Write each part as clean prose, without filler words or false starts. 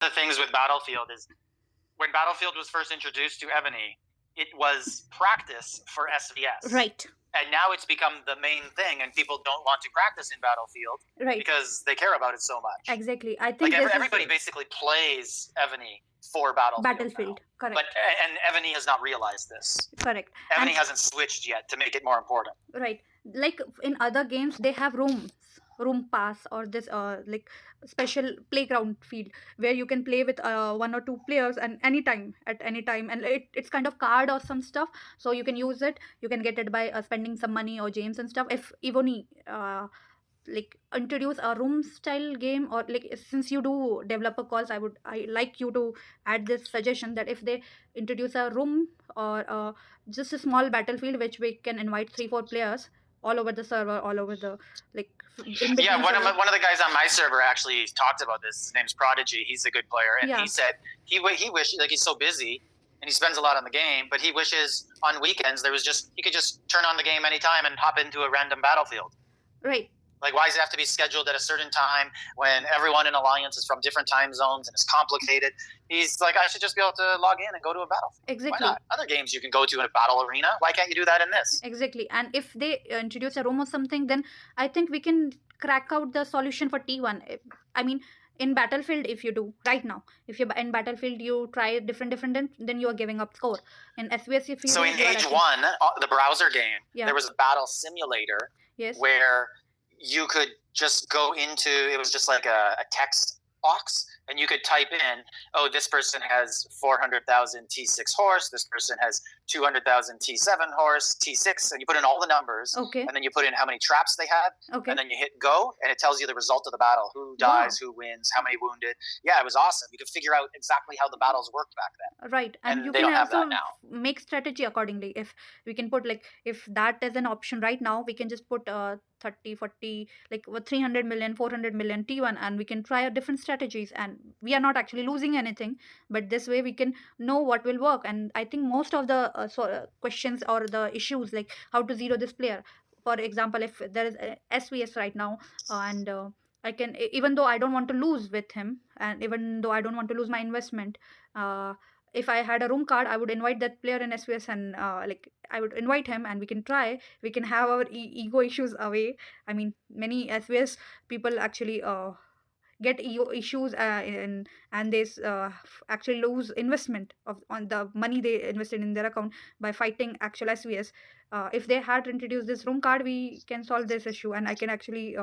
the things with Battlefield is when Battlefield was first introduced to Ebony, it was practice for SVS. Right. And now it's become the main thing, and people don't want to practice in Battlefield because they care about it so much. Exactly. I think everybody basically plays Ebony for Battlefield now. Correct. And Ebony has not realized this. Correct. Ebony hasn't switched yet to make it more important. Right. Like in other games, they have room pass, or this like special playground field where you can play with one or two players and at any time, and it's kind of card or some stuff, so you can use it. You can get it by spending some money or gems and stuff. If Evony like introduce a room style game, or like since you do developer calls, I like you to add this suggestion that if they introduce a room or just a small battlefield which we can invite 3-4 players all over the server, all over the like yeah, one of the guys on my server actually talked about this. His name's Prodigy. He's a good player, and he said he wished, like, he's so busy and he spends a lot on the game, but he wishes on weekends he could just turn on the game anytime and hop into a random battlefield. Right. Like, why does it have to be scheduled at a certain time when everyone in Alliance is from different time zones and it's complicated? He's like, I should just be able to log in and go to a battlefield. Exactly. Why not? Other games you can go to in a battle arena. Why can't you do that in this? Exactly. And if they introduce a room or something, then I think we can crack out the solution for T1. I mean, in Battlefield, if you do right now, if you're in Battlefield, you try different, then you are giving up score. In SVS, if you so in Age 1, the browser game, there was a battle simulator where you could just go into, it was just like a text box, and you could type in, oh, this person has 400,000 T6 horse, this person has 200,000 T7 horse, T6, and you put in all the numbers, and then you put in how many traps they had, and then you hit go, and it tells you the result of the battle, who dies, who wins, how many wounded. Yeah, it was awesome. You could figure out exactly how the battles worked back then. Right. And you they can don't have also that now. Make strategy accordingly. If we can put, like, if that is an option right now, we can just put 30, 40, like 300 million, 400 million T1, and we can try different strategies, and we are not actually losing anything, but this way we can know what will work. And I think most of the questions or the issues, like how to zero this player, for example, if there is a SVS right now, and I can, even though I don't want to lose with him, and even though I don't want to lose my investment, if I had a room card, I would invite that player in SVS, and like I would invite him, and we can have our ego issues away. I mean, many SVS people actually get ego issues and they actually lose investment on the money they invested in their account by fighting actual SVS. If they had introduced this room card, we can solve this issue, and I can actually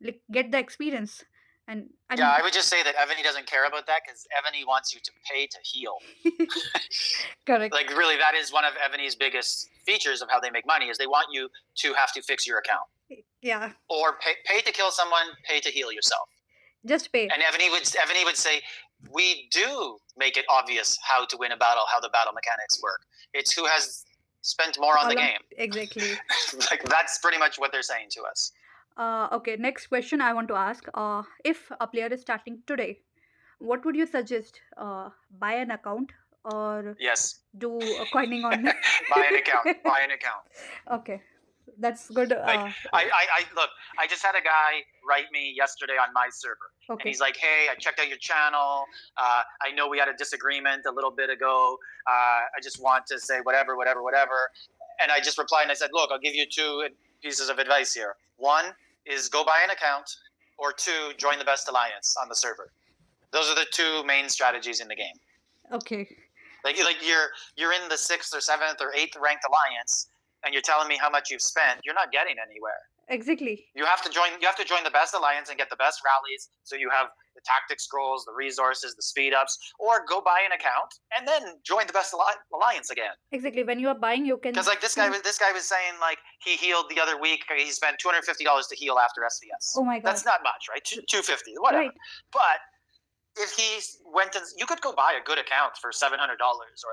like get the experience. And I would just say that Evany doesn't care about that, because Evany wants you to pay to heal. Correct. Like, really, that is one of Evany's biggest features of how they make money, is they want you to have to fix your account. Yeah. Or pay to kill someone, pay to heal yourself. Just pay. And Evany would say, we do make it obvious how to win a battle, how the battle mechanics work. It's who has spent more on the game. Exactly. Like, that's pretty much what they're saying to us. Okay, next question I want to ask. If a player is starting today, what would you suggest? Buy an account or do a coining on? Buy an account. Okay, that's good. Like, I just had a guy write me yesterday on my server. And he's like, hey, I checked out your channel. I know we had a disagreement a little bit ago. I just want to say whatever. And I just replied and I said, look, I'll give you 2 pieces of advice here. 1 is go buy an account, or 2, join the best alliance on the server. Those are the 2 main strategies in the game. Okay. Like you're in the 6th or 7th or 8th ranked alliance, and you're telling me how much you've spent. You're not getting anywhere. Exactly. You have to join the best alliance and get the best rallies, so you have the tactic scrolls, the resources, the speed ups, or go buy an account and then join the best alliance again. Exactly. When you are buying, you can. Because like this guy was saying, like, he healed the other week. He spent $250 to heal after SVS. Oh my god. That's not much, right? $250, whatever. Right. But if he went and you could go buy a good account for $700 or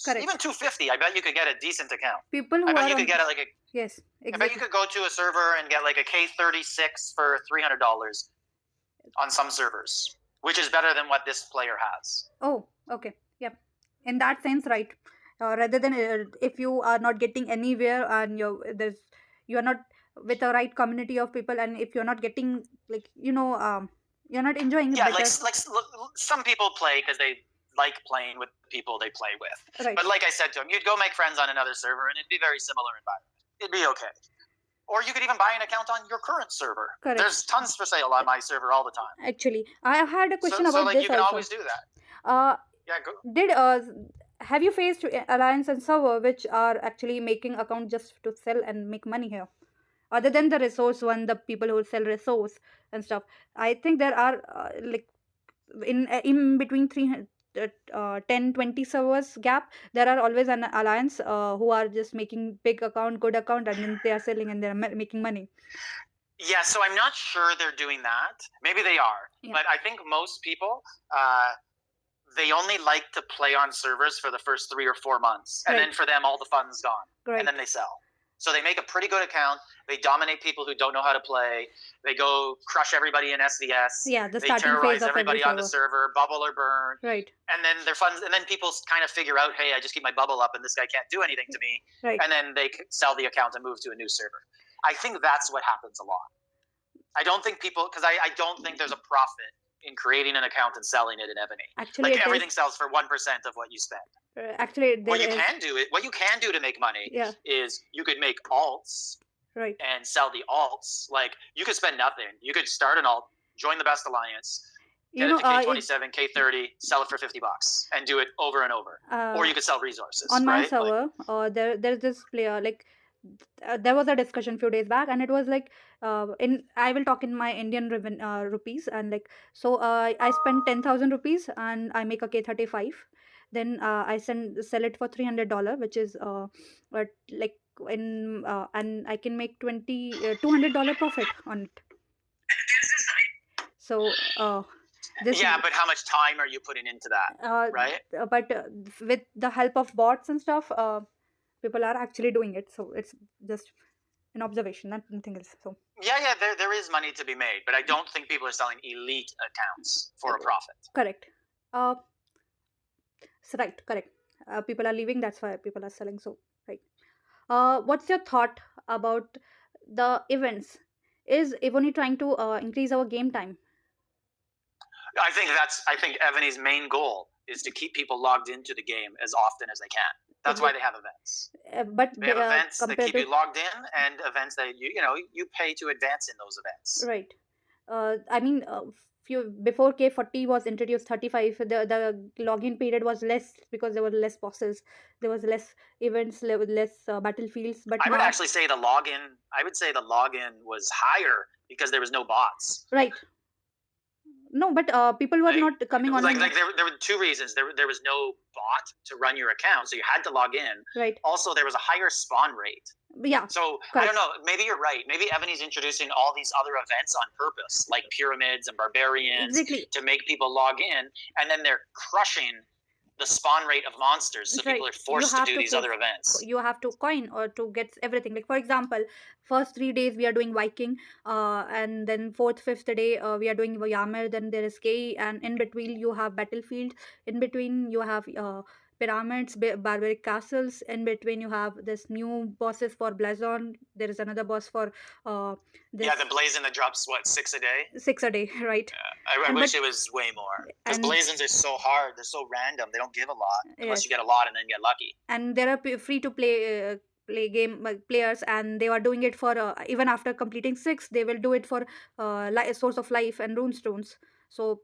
$1,000, even $250, I bet you could get a decent account. People who I bet you could get like a yes, exactly. I bet you could go to a server and get like a K36 for $300 on some servers, which is better than what this player has. Oh, okay, yep. In that sense, right. Rather than if you are not getting anywhere and you are not with the right community of people, and if you're not getting, like, You're not enjoying it. Yeah, like some people play because they like playing with people they play with. Right. But like I said to him, you'd go make friends on another server, and it'd be very similar environment. It'd be okay. Or you could even buy an account on your current server. Correct. There's tons for sale on my server all the time. Actually, I had a question so about like this you can also. always do that. Yeah, go. Have you faced alliance and server which are actually making account just to sell and make money here? Other than the resource one, the people who sell resource and stuff, I think there are like in between 10 20 servers gap, there are always an alliance who are just making big account, good account, and then they are selling and they're making money. Yeah, so I'm not sure they're doing that. Maybe they are, but I think most people they only like to play on servers for the first 3 or 4 months, and then for them all the fun's gone, and then they sell. So they make a pretty good account. They dominate people who don't know how to play. They go crush everybody in SVS. Yeah, the they starting terrorize phase of everybody on the server, bubble or burn. Right. And then they're fun. And then people kind of figure out, hey, I just keep my bubble up, and this guy can't do anything to me. Right. And then they sell the account and move to a new server. I think that's what happens a lot. I don't think people, because I don't think there's a profit in creating an account and selling it in Ebony. Actually, like everything sells for 1% of what you spend. Actually, what you can do to make money is you could make alts, right, and sell the alts. Like you could spend nothing. You could start an alt, join the best alliance, get it to K27, K30, sell it for $50, and do it over and over. Or you could sell resources. On my server, there's this player like. There was a discussion few days back, and it was like I will talk in my Indian rupees, and like so I spend 10,000 rupees and I make a K35. Then I sell it for $300, which is like in and I can make $200 profit on it. So but how much time are you putting into that, right? But with the help of bots and stuff, people are actually doing it, so it's just an observation, not anything else. So yeah, there is money to be made, but I don't think people are selling elite accounts for a profit. Correct. So right, correct. People are leaving, that's why people are selling. So right. What's your thought about the events? Is Evony trying to increase our game time? I think Evony's main goal is to keep people logged into the game as often as they can. That's why they have events. But they have events that keep you logged in, and events that you pay to advance in those events. Right. I mean, before K40 was introduced, 35, the login period was less because there were less bosses, there was less events, less battlefields. But I would actually say the login was higher because there was no bots. Right. No, but people were not coming on. Like there were two reasons. There was no bot to run your account, so you had to log in. Right. Also, there was a higher spawn rate. Yeah. So correct. I don't know. Maybe you're right. Maybe Ebony's introducing all these other events on purpose, like pyramids and barbarians, to make people log in, and then they're crushing the spawn rate of monsters, so people are forced to do these other events. You have to coin or to get everything. Like for example, first 3 days we are doing Viking, and then 4th, 5th day we are doing Yammer. Then there is K, and in between you have Battlefield. In between you have pyramids, barbaric castles. In between you have this new bosses for Blazon. There is another boss for the Blazon that drops 6 a day. 6 a day, right? I wish it was way more, because Blazons are so hard. They're so random. They don't give a lot unless you get a lot and then get lucky. And there are free to play game players, and they are doing it for even after completing 6, they will do it for source of life and runestones. So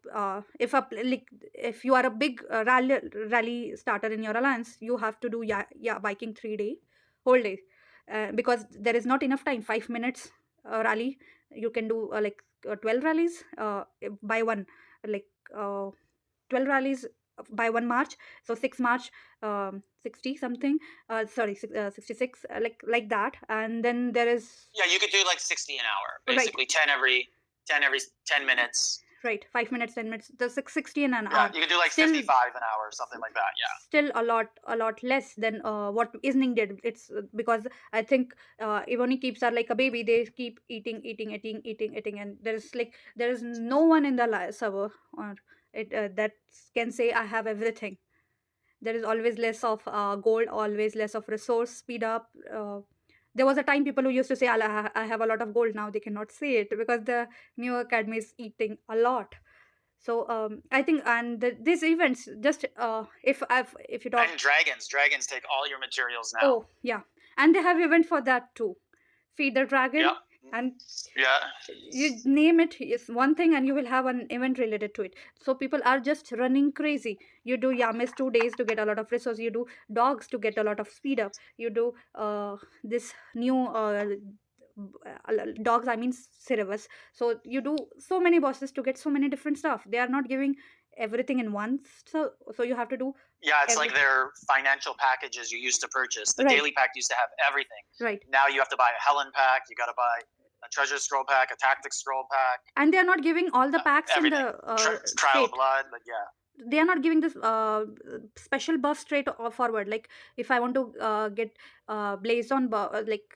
if you are a big rally starter in your alliance, you have to do Viking 3 day whole day, because there is not enough time. 5 minutes rally, you can do 12 rallies by one, 12 rallies by 1 March. So 6 March 60 something, 66, like that. And then there is you could do 60 an hour, basically. Right. 10 minutes. Right, 5 minutes, 10 minutes. The 60 an hour. Yeah, you could do 55 an hour or something like that. Yeah. Still a lot less than what Isning did. It's because I think Evony keeps are like a baby. They keep eating, and there is no one in the server or that can say I have everything. There is always less of gold, always less of resource speed up. There was a time people who used to say, I have a lot of gold. Now they cannot say it because the new academy is eating a lot. So I think, and these events, just if you talk, and dragons take all your materials now. Oh yeah, and they have event for that too. Feed the dragon, Yeah. and Yeah. you name it is one thing, and you will have an event related to it. So people are just running crazy. You do Yamis 2 days to get a lot of resources. You do dogs to get a lot of speed up. You do this new dogs, I mean Cerebus. So you do so many bosses to get so many different stuff. They are not giving everything in once, so you have to do. Yeah, it's like their financial packages you used to purchase. The daily pack used to have everything. Right. Now you have to buy a Helen pack. You got to buy a treasure scroll pack, a tactics scroll pack, and they are not giving all the packs everything. in the trial of blood, but yeah. They are not giving this special buff straight forward. Like if I want to get blazed on like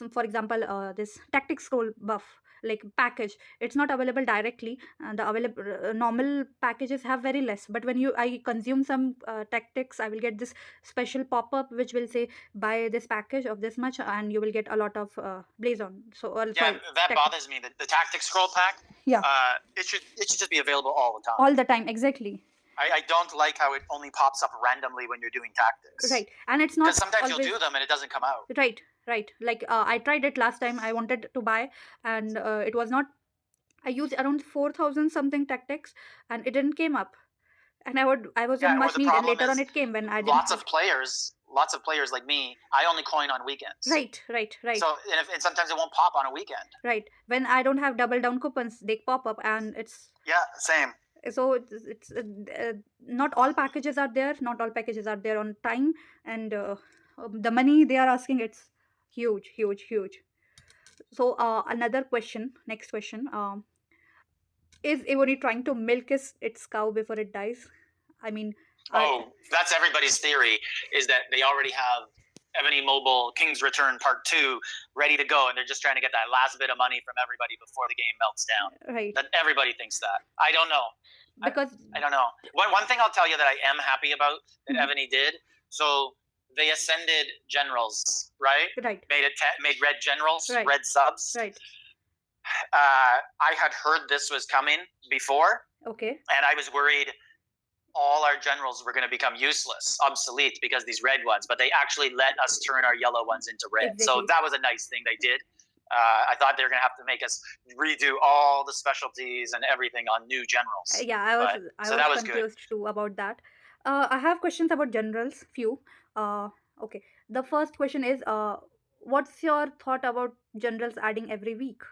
for example this tactics scroll buff like package, it's not available directly. The available normal packages have very less, but when I consume some tactics, I will get this special pop-up which will say buy this package of this much and you will get a lot of blaze on. So yeah, that bothers me. The tactics scroll pack, yeah, it should just be available all the time. All the time, exactly. I don't like how it only pops up randomly when you're doing tactics. Right, and it's not, because sometimes you'll do them and it doesn't come out. Right. Like I tried it last time. I wanted to buy, and it was not. I used around 4,000 something tactics, and it didn't came up. And I was in much need, and later on it came when I didn't. Lots of players like me, I only coin on weekends. Right. So and sometimes it won't pop on a weekend. Right. When I don't have double down coupons, they pop up, and it's. Yeah, same. So it's not all packages are there. Not all packages are there on time, and the money they are asking, it's huge. So another question, next question. Is Ivory trying to milk its cow before it dies? I mean. That's everybody's theory, is that they already have Ebony Mobile King's Return Part 2 ready to go, and they're just trying to get that last bit of money from everybody before the game melts down. Right. That everybody thinks that. I don't know. Because I don't know. One thing I'll tell you that I am happy about that Ebony did. So they ascended generals, right? Right. Made red generals, right. Red subs. Right. I had heard this was coming before. Okay. And I was worried all our generals were going to become useless, obsolete, because these red ones, but they actually let us turn our yellow ones into red. Exactly. So that was a nice thing they did. I thought they were going to have to make us redo all the specialties and everything on new generals. Yeah, I was confused too about that. I have questions about generals, few. Okay. The first question is, what's your thought about generals adding every week?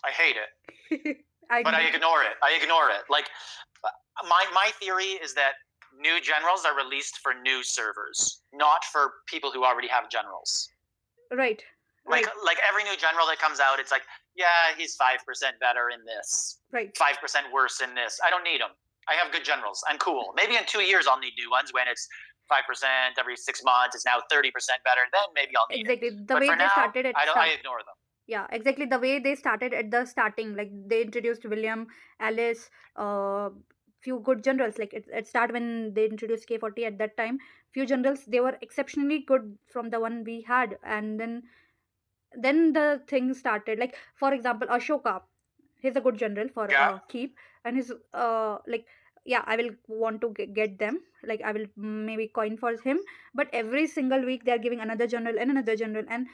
I hate it. But I ignore it. Like, my theory is that new generals are released for new servers, not for people who already have generals. Right. Like every new general that comes out, it's like, yeah, he's 5% better in this. Right. 5% worse in this. I don't need them. I have good generals. I'm cool. Maybe in 2 years I'll need new ones when it's 5% every 6 months. It's now 30% better. Then maybe I'll need exactly. it. The way they started it. I ignore them. Yeah, exactly. The way they started at the starting, like they introduced William, Alice, few good generals. Like it started when they introduced K40 at that time. Few generals, they were exceptionally good from the one we had, and then the thing started. Like for example, Ashoka, he's a good general for keep, and he's like, yeah, I will want to get them. Like I will maybe coin for him, but every single week they are giving another general, and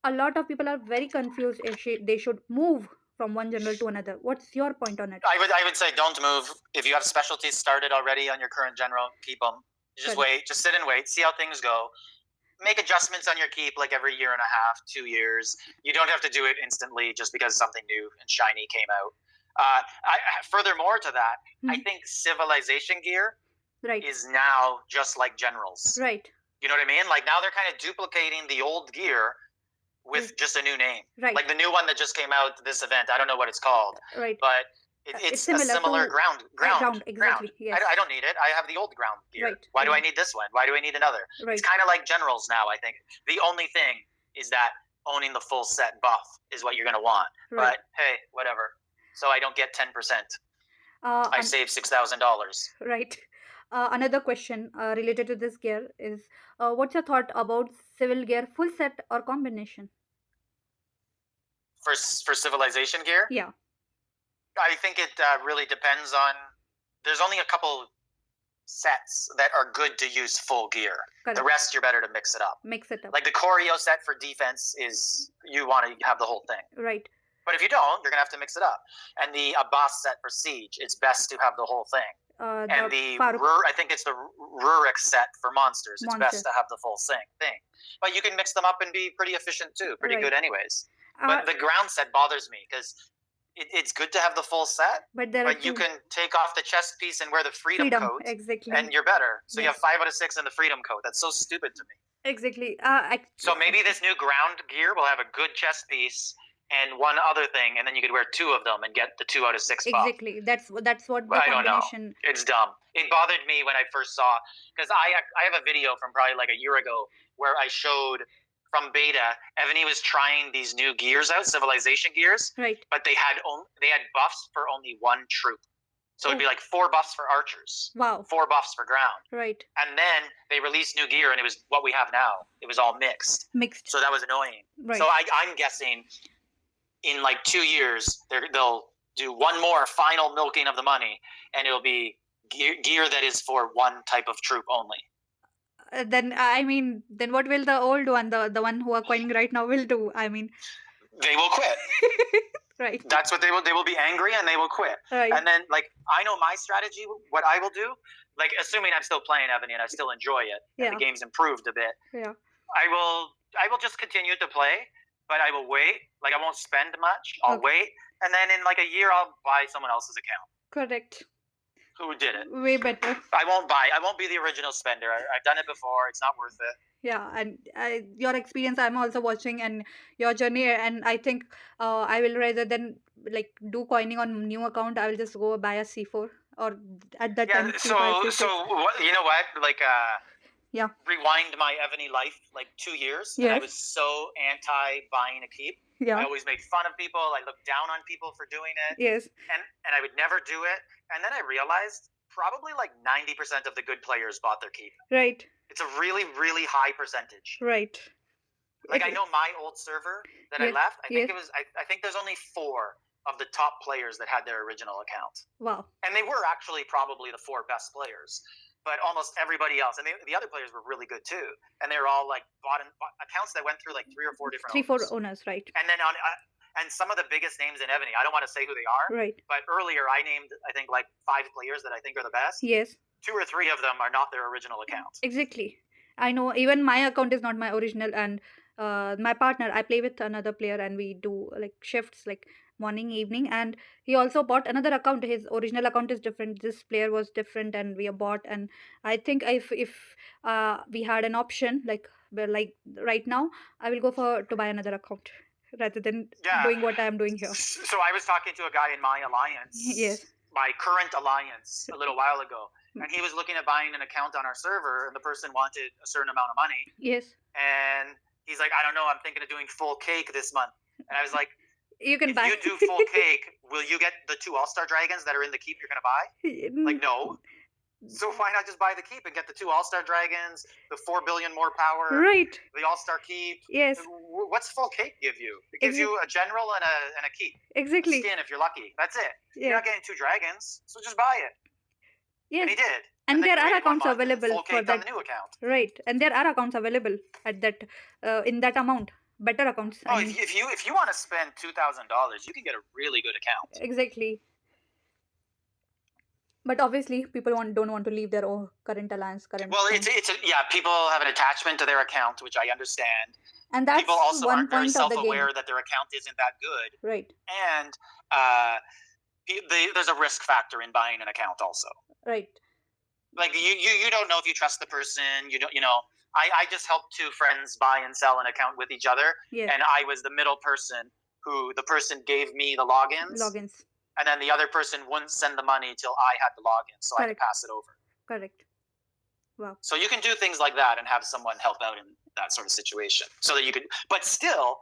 a lot of people are very confused if they should move from one general to another. What's your point on it? I would say don't move. If you have specialties started already on your current general, keep them. Just wait. Just sit and wait. See how things go. Make adjustments on your keep like every year and a half, 2 years. You don't have to do it instantly just because something new and shiny came out. Furthermore to that, I think civilization gear is now just like generals. Right. You know what I mean? Like now they're kind of duplicating the old gear with just a new name. Right. Like the new one that just came out this event. I don't know what it's called. Right. But it's a similar ground. Exactly. Yes. I don't need it. I have the old ground gear. Right. Why do I need this one? Why do I need another? Right. It's kind of like generals now, I think. The only thing is that owning the full set buff is what you're going to want. Right. But hey, whatever. So I don't get 10%. I save $6,000. Right. Another question related to this gear is, what's your thought about civil gear, full set or combination? For civilization gear? Yeah. I think it really depends on. There's only a couple sets that are good to use full gear. Correct. The rest, you're better to mix it up. Mix it up. Like the choreo set for defense is you want to have the whole thing. Right. But if you don't, you're gonna have to mix it up. And the Abbas set for siege, it's best to have the whole thing. And I think it's the Rurik set for monsters. It's best to have the full thing. But you can mix them up and be pretty efficient too. Pretty good anyways. But the ground set bothers me because it's good to have the full set, but you can take off the chest piece and wear the freedom coat, exactly, and you're better. So you have 5 out of 6 in the freedom coat. That's so stupid to me. Exactly. So maybe this new ground gear will have a good chest piece and one other thing, and then you could wear 2 of them and get the 2 out of 6 buff. Exactly. That's what the I combination. Don't know. It's dumb. It bothered me when I first saw, because I have a video from probably like a year ago where I showed from beta, Ebony was trying these new gears out, civilization gears. Right. But they had buffs for only 1 troop. So it'd be like 4 buffs for archers. Wow. 4 buffs for ground. Right. And then they released new gear, and it was what we have now. It was all mixed. Mixed. So that was annoying. Right. So I'm guessing in like 2 years, they'll do one more final milking of the money, and it'll be gear that is for one type of troop only. Then what will the old one, the one who are coining right now, will do? They will quit. Right. That's what they will. They will be angry and they will quit. Right. And then, like, I know my strategy. What I will do, like, assuming I'm still playing Ebony and I still enjoy it, and the game's improved a bit. Yeah. I will just continue to play, but I will wait. Like, I won't spend much. I'll wait, and then in like a year, I'll buy someone else's account. Correct. Who did it? Way better. I won't be the original spender. I've done it before. It's not worth it. Yeah, and your experience, I'm also watching, and your journey, and I think I will, rather than like do coining on new account, I will just go buy a C4 or at that time. So you know what? Like rewind my Ebony life like 2 years. Yes. And I was so anti buying a keep. Yeah. I always made fun of people. I looked down on people for doing it. Yes. And I would never do it. And then I realized probably like 90% of the good players bought their keep. Right. It's a really, really high percentage. Right. Like I know my old server that I left. I think there's only 4 of the top players that had their original account. Wow. And they were actually probably the 4 best players. But almost everybody else, and the other players were really good too. And they were all like bought accounts that went through like 3 or 4 different owners. 4 owners, right? And then and some of the biggest names in Ebony, I don't want to say who they are, right? But earlier I named, I think, like 5 players that I think are the best. Yes. 2 or 3 of them are not their original account. Exactly. I know. Even my account is not my original, and my partner, I play with another player, and we do like shifts, like morning, evening, and he also bought another account. His original account is different. This player was different, and we bought. And I think if we had an option, like right now, I will go to buy another account rather than doing what I am doing here. So I was talking to a guy in my alliance. Yes. My current alliance a little while ago, and he was looking at buying an account on our server, and the person wanted a certain amount of money. Yes. And he's like, I don't know, I'm thinking of doing full cake this month. And I was like, you can buy. If you do full cake, will you get the 2 all-star dragons that are in the keep you're going to buy? Like, no. So why not just buy the keep and get the 2 all-star dragons, the 4 billion more power, right? The all-star keep. Yes. What's full cake give you? It gives you a general and a keep. Exactly. Skin if you're lucky. That's it. Yeah. You're not getting 2 dragons, so just buy it. Yes. And he did. And there are accounts available for that. On the new account. Right. And there are accounts available at that in that amount. Better accounts. Oh, if you want to spend $2,000, you can get a really good account. Exactly. But obviously, people don't want to leave their own current alliance. Well, people have an attachment to their account, which I understand. And that's people also one aren't very point of the self-aware game. That their account isn't that good. Right. And there's a risk factor in buying an account also. Right. Like you don't know if you trust the person. I just helped 2 friends buy and sell an account with each other. Yeah. And I was the middle person who the person gave me the logins. And then the other person wouldn't send the money till I had the login, so I had to pass it over. Correct. Wow. So you can do things like that and have someone help out in that sort of situation, so that you could. But still,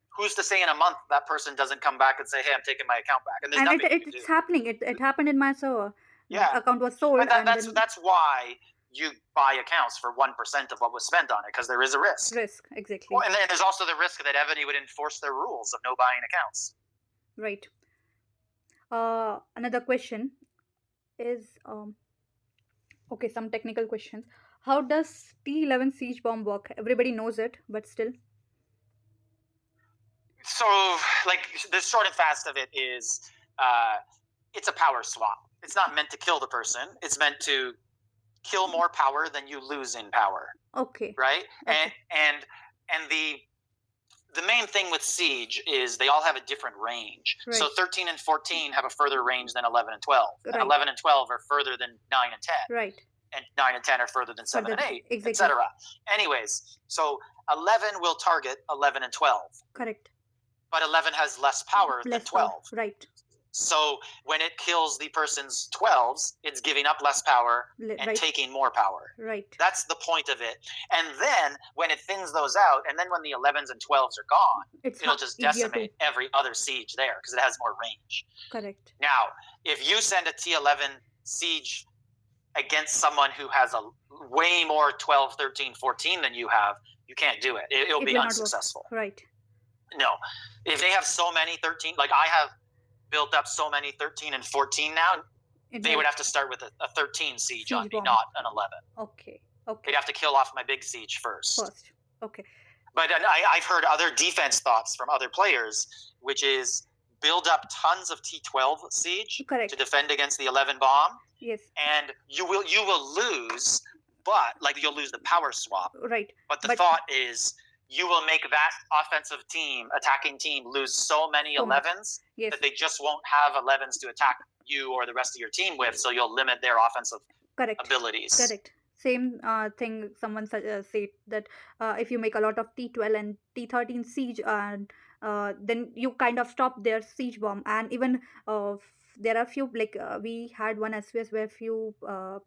who's to say in a month that person doesn't come back and say, "Hey, I'm taking my account back"? And there's nothing you can do. It's happening. It happened in my server. account was sold. But that's why you buy accounts for 1% of what was spent on it, because there is a risk. Exactly. Well, and then there's also the risk that Ebony would enforce their rules of no buying accounts. Right. Another question is okay, some technical questions. How does T11 siege bomb work? Everybody knows it, but still. So, like, the short and fast of it is, it's a power swap. It's not meant to kill the person. It's meant to kill more power than you lose in power. Okay. Right? Okay. And the main thing with siege is they all have a different range. Right. So 13 and 14 have a further range than 11 and 12. Right. And 11 and 12 are further than 9 and 10. Right. And 9 and 10 are further than 7 and 8, exactly. Etc. Anyways, so 11 will target 11 and 12. Correct. But 11 has less power than 12. Power. Right. So when it kills the person's 12s, it's giving up less power and taking more power. Right. That's the point of it. And then when it thins those out, and then when the 11s and 12s are gone, it'll just decimate every other siege there because it has more range. Correct. Now, if you send a T11 siege against someone who has a way more 12, 13, 14 than you have, you can't do it. It'll be unsuccessful. Right. No. If they have so many 13, like I have built up so many 13 and 14 now, they would have to start with a 13 siege on me, not an 11. Okay. They'd have to kill off my big siege first. Okay. But I've heard other defense thoughts from other players, which is build up tons of T12 siege to defend against the 11 bomb. Yes. And you will lose, but like you'll lose the power swap. Right. But the thought is you will make that offensive team, attacking team, lose so many 11s that they just won't have 11s to attack you or the rest of your team with, so you'll limit their offensive abilities. Correct. Same thing someone said that if you make a lot of T12 and T13 siege, and then you kind of stop their siege bomb. And even there are few, like we had one SVS where few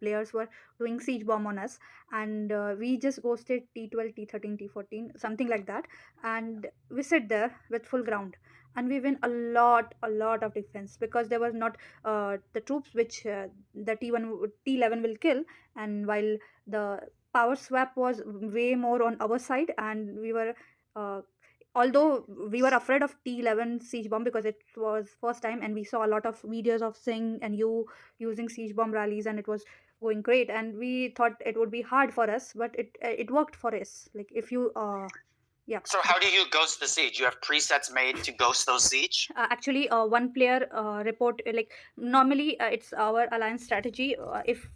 players were doing siege bomb on us, and we just ghosted T12, T13, T14, something like that, and we sit there with full ground, and we win a lot of defense because there was not the troops which the T11 will kill, and while the power swap was way more on our side, and we were although we were afraid of T11 siege bomb because it was first time, and we saw a lot of videos of Singh and you using siege bomb rallies, and it was going great, and we thought it would be hard for us, but it worked for us. Like if you yeah. So how do you ghost the siege? You have presets made to ghost those siege? Actually, one player report, like normally it's our alliance strategy. If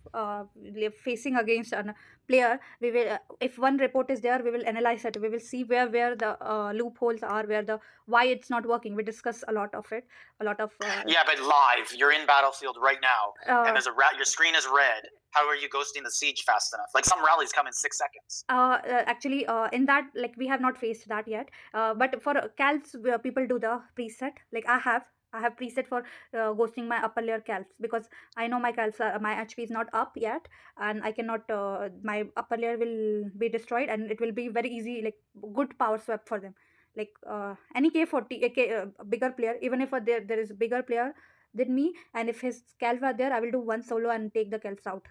facing against a player, we will if one report is there, we will analyze it. We will see where the loopholes are, why it's not working. We discuss a lot of it, yeah, but live, you're in battlefield right now, and there's your screen is red. How are you ghosting the siege fast enough? Like some rallies come in 6 seconds. Actually, in that, like we have not faced that yet. But for calcs, people do the preset. Like I have preset for ghosting my upper layer calcs, because I know my calcs my HP is not up yet, and I cannot. My upper layer will be destroyed, and it will be very easy, like good power swap for them. Like any K40 bigger player, even if there is bigger player than me, and if his calcs are there, I will do one solo and take the calcs out.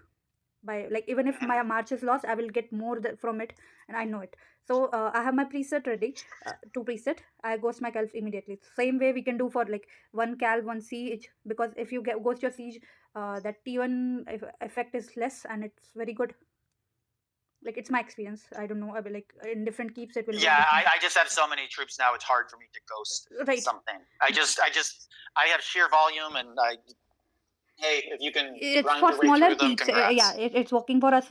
By like, even if my march is lost, I will get more from it, and I know it. So I have my preset ready to preset. I ghost my calcs immediately. Same way we can do for like one calc, one siege, because if you ghost your siege, that T1 effect is less, and it's very good. Like it's my experience. I don't know. I will, like in different keeps it will. Yeah, I just have so many troops now. It's hard for me to ghost something. I have sheer volume, and hey, if you can it's for smaller keeps. Yeah, it's working for us.